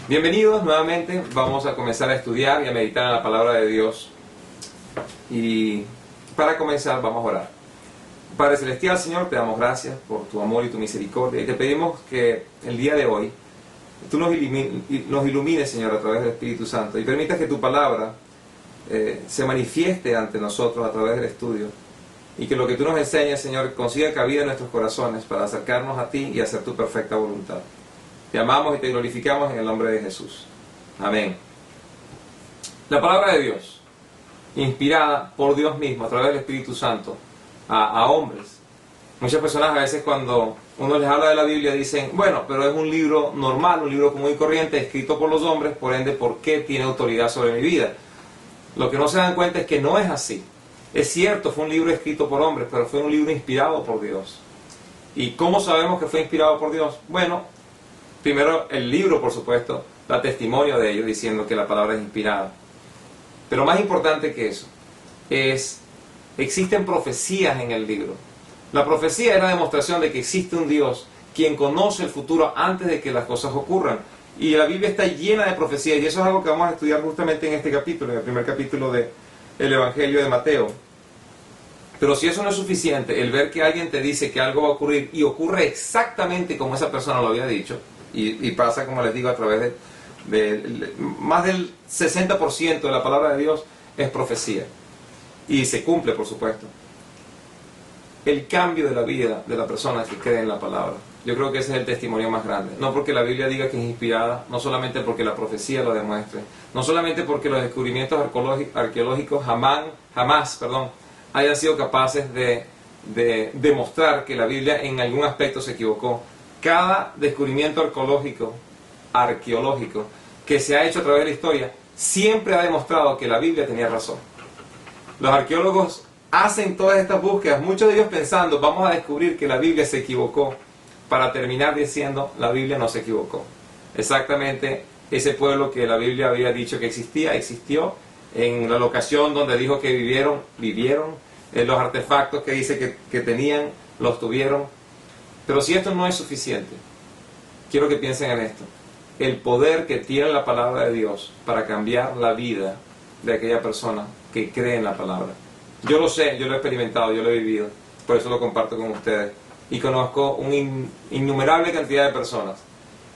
Bienvenidos nuevamente, vamos a comenzar a estudiar y a meditar en la palabra de Dios. Y para comenzar vamos a orar. Padre Celestial, Señor, te damos gracias por tu amor y tu misericordia y te pedimos que el día de hoy tú nos ilumines, Señor, a través del Espíritu Santo y permitas que tu palabra se manifieste ante nosotros a través del estudio y que lo que tú nos enseñas, Señor, consiga cabida en nuestros corazones para acercarnos a ti y hacer tu perfecta voluntad. Te amamos y te glorificamos en el nombre de Jesús. Amén. La palabra de Dios, inspirada por Dios mismo a través del Espíritu Santo a hombres. Muchas personas a veces cuando uno les habla de la Biblia dicen, bueno, pero es un libro normal, un libro común y corriente, escrito por los hombres, por ende, ¿por qué tiene autoridad sobre mi vida? Lo que no se dan cuenta es que no es así. Es cierto, fue un libro escrito por hombres, pero fue un libro inspirado por Dios. ¿Y cómo sabemos que fue inspirado por Dios? Bueno, primero, el libro, por supuesto, da testimonio de ello, diciendo que la palabra es inspirada. Pero más importante que eso, existen profecías en el libro. La profecía es la demostración de que existe un Dios quien conoce el futuro antes de que las cosas ocurran. Y la Biblia está llena de profecías, y eso es algo que vamos a estudiar justamente en este capítulo, en el primer capítulo del Evangelio de Mateo. Pero si eso no es suficiente, el ver que alguien te dice que algo va a ocurrir y ocurre exactamente como esa persona lo había dicho, y pasa, como les digo, a través de más del 60% de la palabra de Dios es profecía. Y se cumple, por supuesto. El cambio de la vida de la persona que cree en la palabra. Yo creo que ese es el testimonio más grande. No porque la Biblia diga que es inspirada, no solamente porque la profecía lo demuestre, no solamente porque los descubrimientos arqueológicos jamás hayan sido capaces de demostrar que la Biblia en algún aspecto se equivocó. Cada descubrimiento arqueológico que se ha hecho a través de la historia siempre ha demostrado que la Biblia tenía razón. Los arqueólogos hacen todas estas búsquedas, muchos de ellos pensando, vamos a descubrir que la Biblia se equivocó, para terminar diciendo, la Biblia no se equivocó. Exactamente ese pueblo que la Biblia había dicho que existió, en la locación donde dijo que vivieron, los artefactos que dice que tenían, los tuvieron. Pero si esto no es suficiente, quiero que piensen en esto. El poder que tiene la palabra de Dios para cambiar la vida de aquella persona que cree en la palabra. Yo lo sé, yo lo he experimentado, yo lo he vivido, por eso lo comparto con ustedes. Y conozco una innumerable cantidad de personas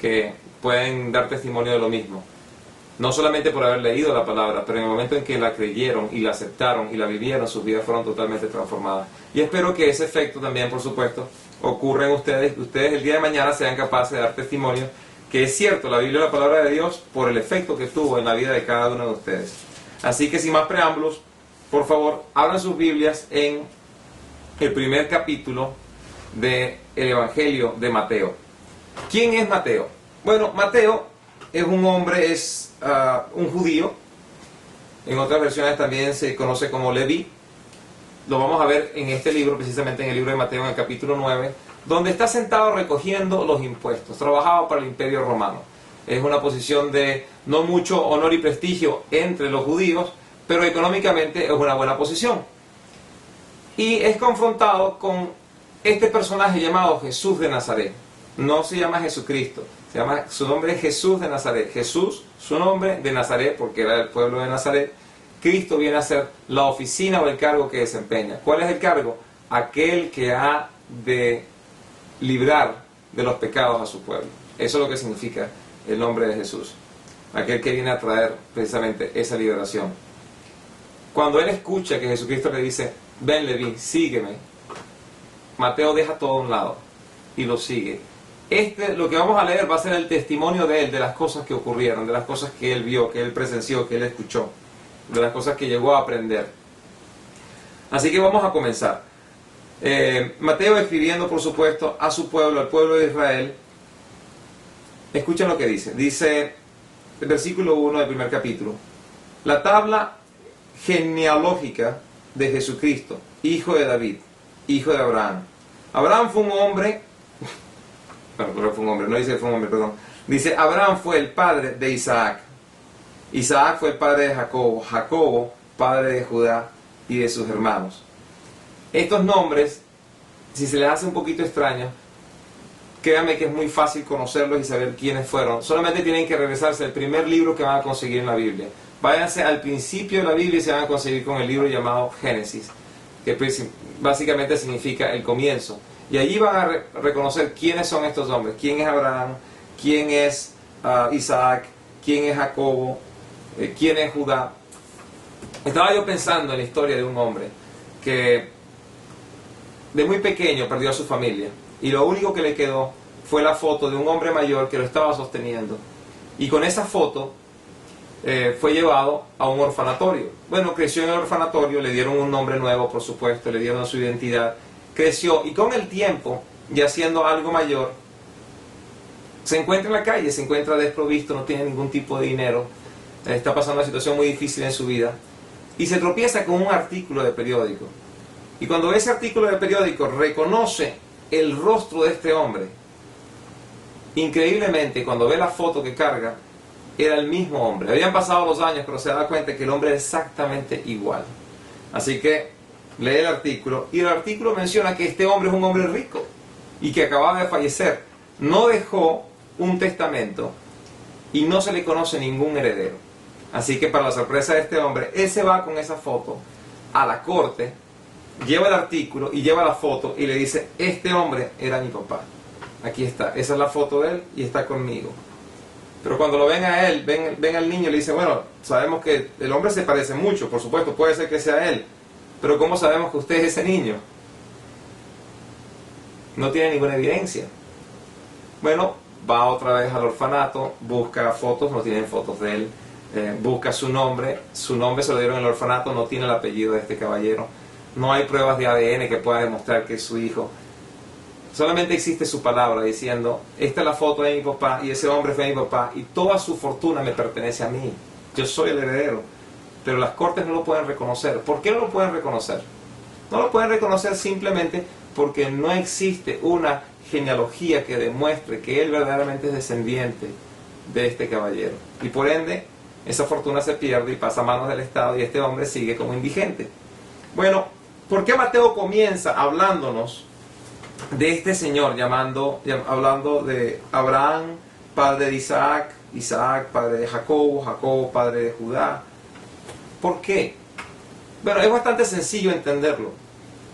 que pueden dar testimonio de lo mismo. No solamente por haber leído la palabra, pero en el momento en que la creyeron y la aceptaron y la vivieron, sus vidas fueron totalmente transformadas. Y espero que ese efecto también, por supuesto, ocurra en ustedes, que ustedes el día de mañana sean capaces de dar testimonio que es cierto, la Biblia es la palabra de Dios por el efecto que tuvo en la vida de cada uno de ustedes. Así que sin más preámbulos, por favor, abran sus Biblias en el primer capítulo del Evangelio de Mateo. ¿Quién es Mateo? Bueno, Mateo es un hombre, es un judío. En otras versiones también se conoce como Leví. Lo vamos a ver en este libro, precisamente en el libro de Mateo, en el capítulo 9, donde está sentado recogiendo los impuestos. Trabajaba para el Imperio Romano. Es una posición de no mucho honor y prestigio entre los judíos, pero económicamente es una buena posición. Y es confrontado con este personaje llamado Jesús de Nazaret. No se llama Jesucristo, su nombre es Jesús de Nazaret. Jesús, su nombre de Nazaret, porque era del pueblo de Nazaret. Cristo viene a ser la oficina o el cargo que desempeña. ¿Cuál es el cargo? Aquel que ha de librar de los pecados a su pueblo. Eso es lo que significa el nombre de Jesús. Aquel que viene a traer precisamente esa liberación. Cuando él escucha que Jesucristo le dice, ven Leví, sígueme, Mateo deja todo a un lado y lo sigue. Lo que vamos a leer va a ser el testimonio de él, de las cosas que ocurrieron, de las cosas que él vio, que él presenció, que él escuchó, de las cosas que llegó a aprender. Así que vamos a comenzar. Mateo escribiendo, por supuesto, a su pueblo, al pueblo de Israel. Escuchen lo que dice. Dice el versículo 1 del primer capítulo. La tabla genealógica de Jesucristo, hijo de David, hijo de Abraham. Abraham fue un hombre, no dice que fue un hombre, perdón. Dice, Abraham fue el padre de Isaac. Isaac fue el padre de Jacobo. Jacobo, padre de Judá y de sus hermanos. Estos nombres, si se les hace un poquito extraño, créanme que es muy fácil conocerlos y saber quiénes fueron. Solamente tienen que regresarse al primer libro que van a conseguir en la Biblia. Váyanse al principio de la Biblia y se van a conseguir con el libro llamado Génesis, que básicamente significa el comienzo. Y allí van a reconocer quiénes son estos hombres, quién es Abraham, quién es Isaac, quién es Jacobo, quién es Judá. Estaba yo pensando en la historia de un hombre que de muy pequeño perdió a su familia y lo único que le quedó fue la foto de un hombre mayor que lo estaba sosteniendo, y con esa foto fue llevado a un orfanatorio. Bueno, creció en el orfanatorio, le dieron un nombre nuevo, por supuesto, le dieron su identidad, creció, y con el tiempo, ya siendo algo mayor, se encuentra en la calle, se encuentra desprovisto, no tiene ningún tipo de dinero, está pasando una situación muy difícil en su vida, y se tropieza con un artículo de periódico. Y cuando ve ese artículo de periódico, reconoce el rostro de este hombre. Increíblemente, cuando ve la foto que carga, era el mismo hombre. Habían pasado los años, pero se da cuenta que el hombre es exactamente igual. Así que lee el artículo, y el artículo menciona que este hombre es un hombre rico y que acababa de fallecer. No dejó un testamento y no se le conoce ningún heredero. Así que, para la sorpresa de este hombre, él se va con esa foto a la corte, lleva el artículo y lleva la foto y le dice: este hombre era mi papá. Aquí está, esa es la foto de él y está conmigo. Pero cuando lo ven a él, ven al niño y le dicen: bueno, sabemos que el hombre se parece mucho, por supuesto, puede ser que sea él, pero ¿cómo sabemos que usted es ese niño? No tiene ninguna evidencia. Bueno, va otra vez al orfanato, busca fotos, no tienen fotos de él, busca su nombre se lo dieron en el orfanato, no tiene el apellido de este caballero, no hay pruebas de ADN que pueda demostrar que es su hijo. Solamente existe su palabra diciendo: esta es la foto de mi papá y ese hombre fue mi papá y toda su fortuna me pertenece a mí, yo soy el heredero. Pero las cortes no lo pueden reconocer. ¿Por qué no lo pueden reconocer? No lo pueden reconocer simplemente porque no existe una genealogía que demuestre que él verdaderamente es descendiente de este caballero, y por ende esa fortuna se pierde y pasa a manos del Estado, y este hombre sigue como indigente. Bueno, ¿por qué Mateo comienza hablándonos de este señor, hablando de Abraham, padre de Isaac, Isaac, padre de Jacobo, Jacobo, padre de Judá? ¿Por qué? Bueno, es bastante sencillo entenderlo.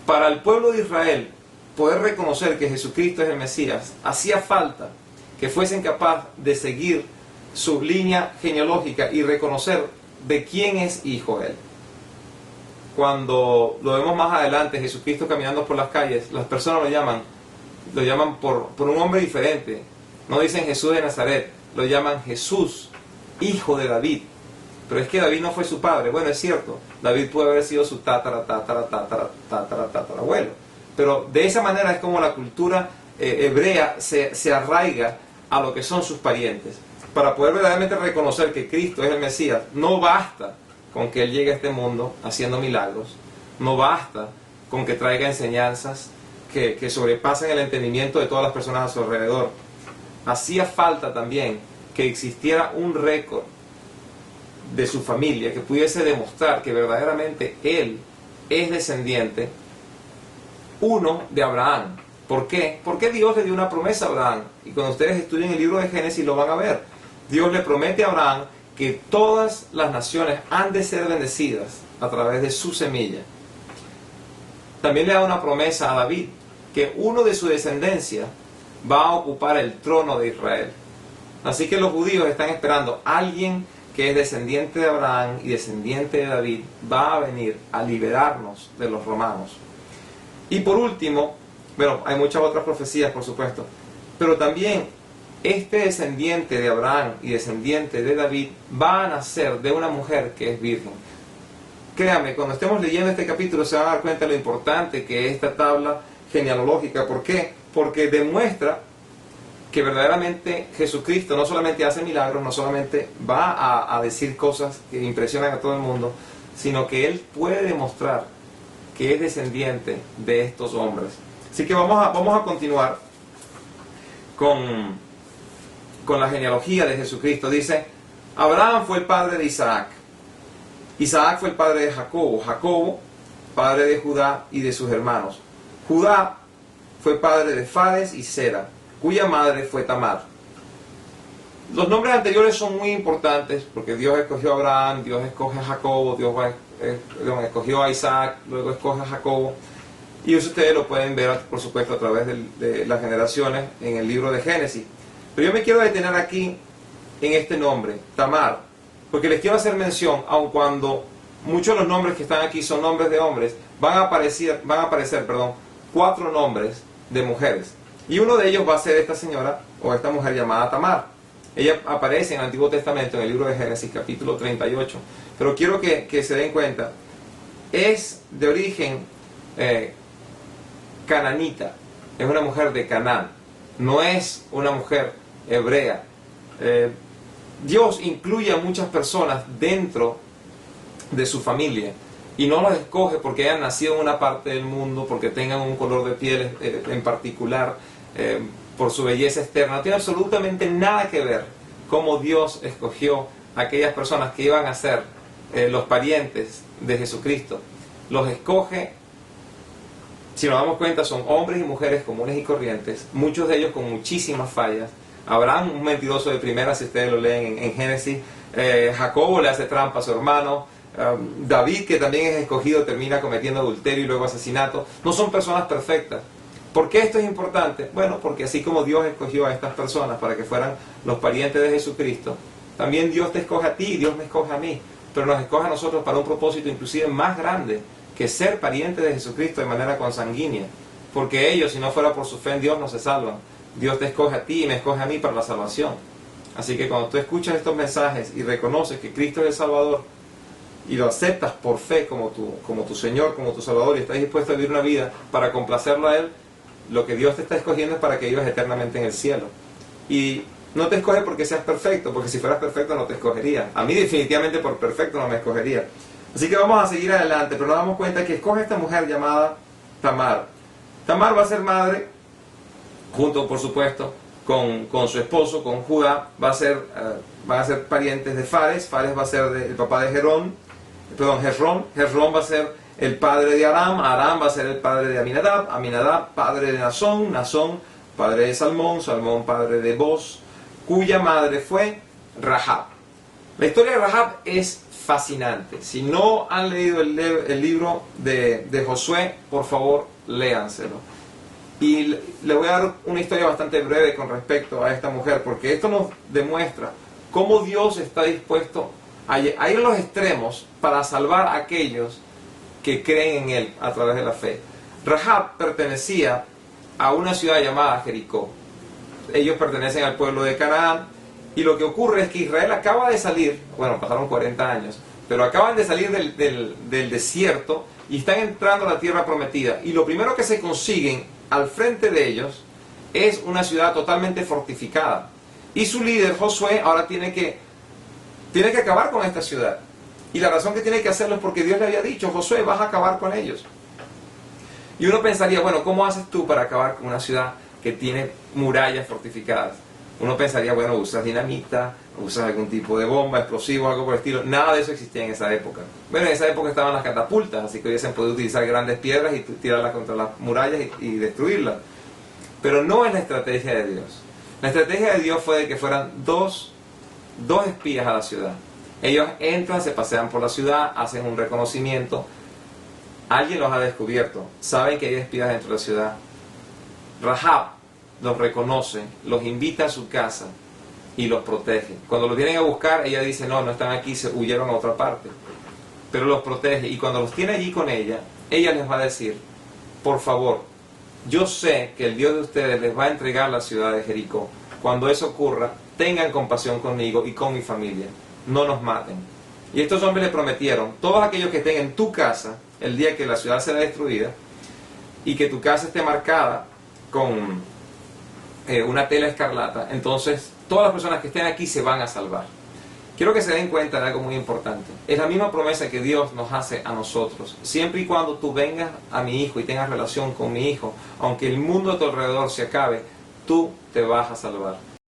Para el pueblo de Israel poder reconocer que Jesucristo es el Mesías, hacía falta que fuesen capaces de seguir su línea genealógica y reconocer de quién es hijo él. Cuando lo vemos más adelante, Jesucristo caminando por las calles, las personas lo llaman por un nombre diferente. No dicen Jesús de Nazaret, lo llaman Jesús, hijo de David. Pero es que David no fue su padre. Bueno, es cierto, David puede haber sido su tatarabuelo. Pero de esa manera es como la cultura hebrea se arraiga a lo que son sus parientes. Para poder verdaderamente reconocer que Cristo es el Mesías, no basta con que Él llegue a este mundo haciendo milagros, no basta con que traiga enseñanzas que sobrepasen el entendimiento de todas las personas a su alrededor. Hacía falta también que existiera un récord de su familia que pudiese demostrar que verdaderamente Él es descendiente, uno, de Abraham. ¿Por qué? Porque Dios le dio una promesa a Abraham, y cuando ustedes estudien el libro de Génesis lo van a ver. Dios le promete a Abraham que todas las naciones han de ser bendecidas a través de su semilla. También le da una promesa a David, que uno de su descendencia va a ocupar el trono de Israel. Así que los judíos están esperando a alguien que es descendiente de Abraham y descendiente de David, va a venir a liberarnos de los romanos. Y por último, bueno, hay muchas otras profecías, por supuesto, pero también este descendiente de Abraham y descendiente de David va a nacer de una mujer que es virgen. Créame, cuando estemos leyendo este capítulo se van a dar cuenta de lo importante que es esta tabla genealógica. ¿Por qué? Porque demuestra que verdaderamente Jesucristo no solamente hace milagros, no solamente va a decir cosas que impresionan a todo el mundo, sino que Él puede demostrar que es descendiente de estos hombres. Así que vamos a continuar con la genealogía de Jesucristo. Dice: Abraham fue el padre de Isaac, Isaac fue el padre de Jacobo, Jacobo padre de Judá y de sus hermanos, Judá fue padre de Fares y Zera, cuya madre fue Tamar. Los nombres anteriores son muy importantes porque Dios escogió a Abraham, Dios escoge a Jacobo, Dios escogió a Isaac, luego escoge a Jacobo. Y eso ustedes lo pueden ver, por supuesto, a través de las generaciones en el libro de Génesis. Pero yo me quiero detener aquí en este nombre, Tamar, porque les quiero hacer mención, aun cuando muchos de los nombres que están aquí son nombres de hombres, van a aparecer 4 nombres de mujeres. Y uno de ellos va a ser esta señora o esta mujer llamada Tamar. Ella aparece en el Antiguo Testamento, en el libro de Génesis, capítulo 38. Pero quiero que se den cuenta, es de origen cananita, es una mujer de Canaán, no es una mujer hebrea. Dios incluye a muchas personas dentro de su familia y no los escoge porque hayan nacido en una parte del mundo, porque tengan un color de piel en particular, por su belleza externa. No tiene absolutamente nada que ver cómo Dios escogió a aquellas personas que iban a ser los parientes de Jesucristo. Los escoge, si nos damos cuenta, son hombres y mujeres comunes y corrientes, muchos de ellos con muchísimas fallas. Abraham, un mentiroso de primera, si ustedes lo leen en Génesis. Jacobo le hace trampa a su hermano. David, que también es escogido, termina cometiendo adulterio y luego asesinato. No son personas perfectas. ¿Por qué esto es importante? Bueno, porque así como Dios escogió a estas personas para que fueran los parientes de Jesucristo, también Dios te escoge a ti y Dios me escoge a mí. Pero nos escoge a nosotros para un propósito inclusive más grande que ser parientes de Jesucristo de manera consanguínea. Porque ellos, si no fuera por su fe en Dios, no se salvan. Dios te escoge a ti y me escoge a mí para la salvación. Así que cuando tú escuchas estos mensajes y reconoces que Cristo es el Salvador y lo aceptas por fe como tu Señor, como tu Salvador, y estás dispuesto a vivir una vida para complacerlo a Él, lo que Dios te está escogiendo es para que vivas eternamente en el cielo. Y no te escoge porque seas perfecto, porque si fueras perfecto no te escogería. A mí definitivamente por perfecto no me escogería. Así que vamos a seguir adelante, pero nos damos cuenta que escoge esta mujer llamada Tamar. Tamar va a ser madre, junto por supuesto con su esposo, con Judá. Van a ser parientes de Fares. Fares va a ser el papá de Hezrón. Hezrón va a ser el padre de Aram. Aram va a ser el padre de Aminadab. Aminadab, padre de Nazón. Nazón, padre de Salmón. Salmón, padre de Boz, cuya madre fue Rahab. La historia de Rahab es fascinante. Si no han leído el libro de Josué, por favor, léanselo. Y le voy a dar una historia bastante breve con respecto a esta mujer, porque esto nos demuestra cómo Dios está dispuesto a ir a los extremos para salvar a aquellos que creen en Él a través de la fe. Rahab pertenecía a una ciudad llamada Jericó. Ellos pertenecen al pueblo de Canaán, y lo que ocurre es que Israel acaba de salir, bueno, pasaron 40 años, pero acaban de salir del desierto y están entrando a la tierra prometida. Y lo primero que se consiguen al frente de ellos es una ciudad totalmente fortificada. Y su líder, Josué, ahora tiene que acabar con esta ciudad. Y la razón que tiene que hacerlo es porque Dios le había dicho: Josué, vas a acabar con ellos. Y uno pensaría, bueno, ¿cómo haces tú para acabar con una ciudad que tiene murallas fortificadas? Uno pensaría, bueno, usas dinamita, usas algún tipo de bomba, explosivo, algo por el estilo. Nada de eso existía en esa época. Bueno, en esa época estaban las catapultas, así que hubiesen podido utilizar grandes piedras y tirarlas contra las murallas y destruirlas. Pero no es la estrategia de Dios. La estrategia de Dios fue de que fueran dos espías a la ciudad. Ellos entran, se pasean por la ciudad, hacen un reconocimiento. Alguien los ha descubierto, saben que hay espías dentro de la ciudad. Rahab los reconoce, los invita a su casa y los protege. Cuando los vienen a buscar, ella dice: no están aquí, se huyeron a otra parte. Pero los protege, y cuando los tiene allí con ella les va a decir: por favor, yo sé que el Dios de ustedes les va a entregar la ciudad de Jericó. Cuando eso ocurra, tengan compasión conmigo y con mi familia, no nos maten. Y estos hombres le prometieron: todos aquellos que estén en tu casa el día que la ciudad sea destruida y que tu casa esté marcada con una tela escarlata, entonces todas las personas que estén aquí se van a salvar. Quiero que se den cuenta de algo muy importante. Es la misma promesa que Dios nos hace a nosotros. Siempre y cuando tú vengas a mi hijo y tengas relación con mi hijo, aunque el mundo a tu alrededor se acabe, tú te vas a salvar.